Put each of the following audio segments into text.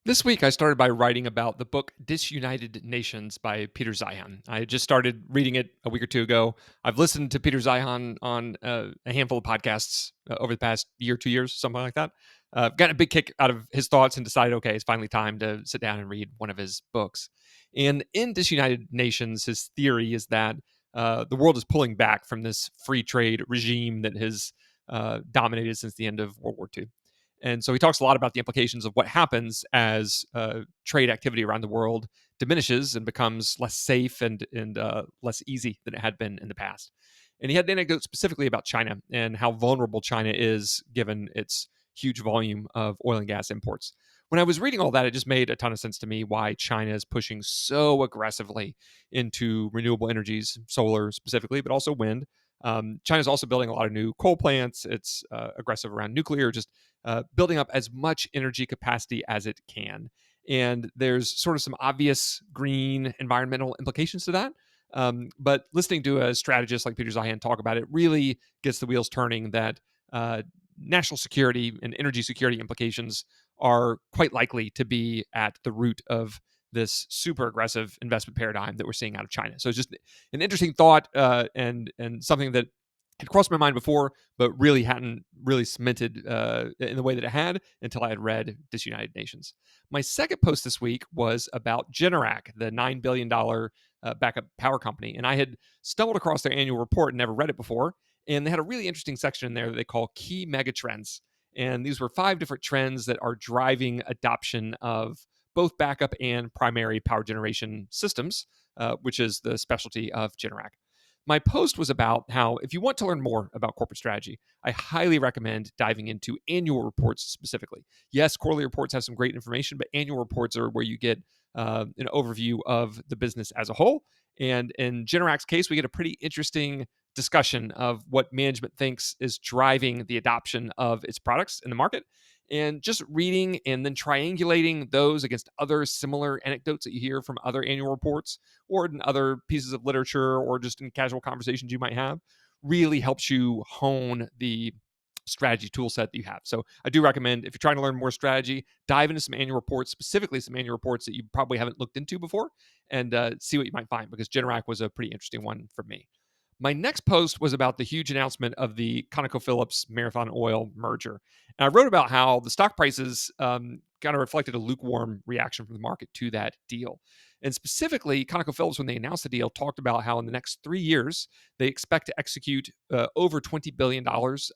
This week, I started by writing about the book Disunited Nations by Peter Zeihan. I just started reading it a week or two ago. I've listened to Peter Zeihan on a handful of podcasts over the past year, 2 years, something like that. Got a big kick out of his thoughts and decided, okay, it's finally time to sit down and read one of his books. And in Disunited Nations, his theory is that the world is pulling back from this free trade regime that has dominated since the end of World War II. And so he talks a lot about the implications of what happens as trade activity around the world diminishes and becomes less safe and less easy than it had been in the past. And he had an anecdote specifically about China and how vulnerable China is given its huge volume of oil and gas imports. When I was reading all that, it just made a ton of sense to me why China is pushing so aggressively into renewable energies, solar specifically, but also wind. China's also building a lot of new coal plants. It's aggressive around nuclear, just building up as much energy capacity as it can. And there's sort of some obvious green environmental implications to that. But listening to a strategist like Peter Zeihan talk about it really gets the wheels turning that national security and energy security implications are quite likely to be at the root of this super aggressive investment paradigm that we're seeing out of China. So it's just an interesting thought and something that had crossed my mind before, but really hadn't really cemented in the way that it had until I had read Disunited Nations. My second post this week was about Generac, the $9 billion backup power company. And I had stumbled across their annual report and never read it before. And they had a really interesting section in there that they call Key Megatrends. And these were 5 different trends that are driving adoption of both backup and primary power generation systems, which is the specialty of Generac. My post was about how, if you want to learn more about corporate strategy, I highly recommend diving into annual reports specifically. Yes, quarterly reports have some great information, but annual reports are where you get an overview of the business as a whole. And in Generac's case, we get a pretty interesting discussion of what management thinks is driving the adoption of its products in the market. And just reading and then triangulating those against other similar anecdotes that you hear from other annual reports or in other pieces of literature or just in casual conversations you might have really helps you hone the strategy tool set that you have. So I do recommend, if you're trying to learn more strategy, dive into some annual reports, specifically some annual reports that you probably haven't looked into before, and see what you might find, because Generac was a pretty interesting one for me. My next post was about the huge announcement of the ConocoPhillips Marathon Oil merger. And I wrote about how the stock prices kind of reflected a lukewarm reaction from the market to that deal. And specifically, ConocoPhillips, when they announced the deal, talked about how in the next 3 years, they expect to execute over $20 billion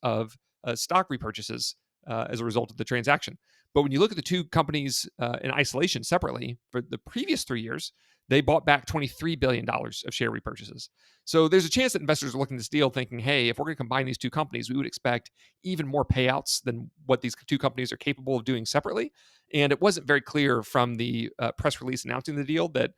of stock repurchases as a result of the transaction. But when you look at the two companies in isolation separately, for the previous 3 years, they bought back $23 billion of share repurchases. So there's a chance that investors are looking at this deal thinking, hey, if we're going to combine these two companies, we would expect even more payouts than what these two companies are capable of doing separately. And it wasn't very clear from the press release announcing the deal that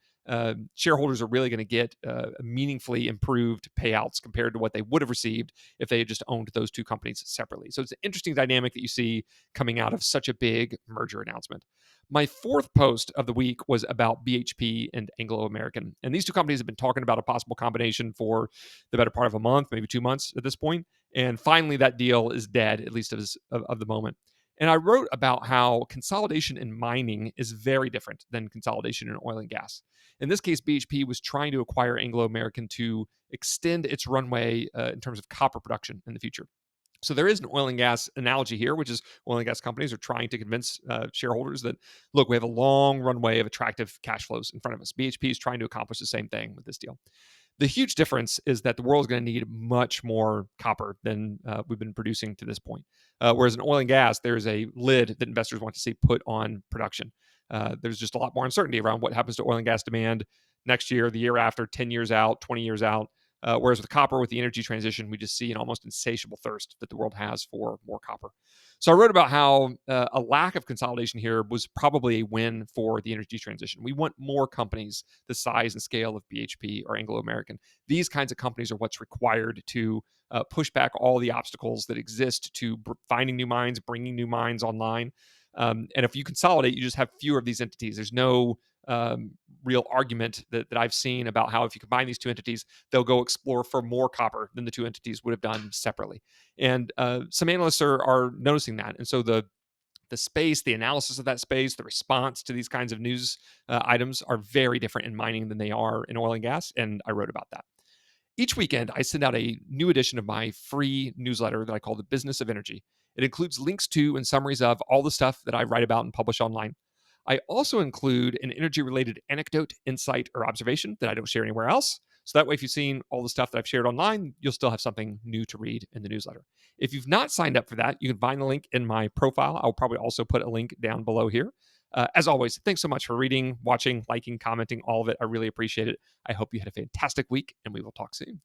shareholders are really going to get meaningfully improved payouts compared to what they would have received if they had just owned those two companies separately. So it's an interesting dynamic that you see coming out of such a big merger announcement. My fourth post of the week was about BHP and Anglo American. And these two companies have been talking about a possible combination for the better part of a month, maybe 2 months at this point. And finally, that deal is dead, at least of the moment. And I wrote about how consolidation in mining is very different than consolidation in oil and gas. In this case, BHP was trying to acquire Anglo American to extend its runway in terms of copper production in the future. So there is an oil and gas analogy here, which is oil and gas companies are trying to convince shareholders that, look, we have a long runway of attractive cash flows in front of us. BHP is trying to accomplish the same thing with this deal. The huge difference is that the world is going to need much more copper than we've been producing to this point. Whereas in oil and gas, there's a lid that investors want to see put on production. There's just a lot more uncertainty around what happens to oil and gas demand next year, the year after, 10 years out, 20 years out. Whereas with copper, with the energy transition, we just see an almost insatiable thirst that the world has for more copper. So I wrote about how a lack of consolidation here was probably a win for the energy transition. We want more companies the size and scale of BHP or Anglo American. These kinds of companies are what's required to push back all the obstacles that exist to finding new mines, bringing new mines online. And if you consolidate, you just have fewer of these entities. There's no real argument that I've seen about how if you combine these two entities, they'll go explore for more copper than the two entities would have done separately. And some analysts are noticing that. And so the the space, the analysis of that space, the response to these kinds of news items are very different in mining than they are in oil and gas. And I wrote about that. Each weekend, I send out a new edition of my free newsletter that I call The Business of Energy. It includes links to and summaries of all the stuff that I write about and publish online. I also include an energy related anecdote, insight, or observation that I don't share anywhere else. So that way, if you've seen all the stuff that I've shared online, you'll still have something new to read in the newsletter. If you've not signed up for that, you can find the link in my profile. I'll probably also put a link down below here. As always, thanks so much for reading, watching, liking, commenting, all of it. I really appreciate it. I hope you had a fantastic week, and we will talk soon.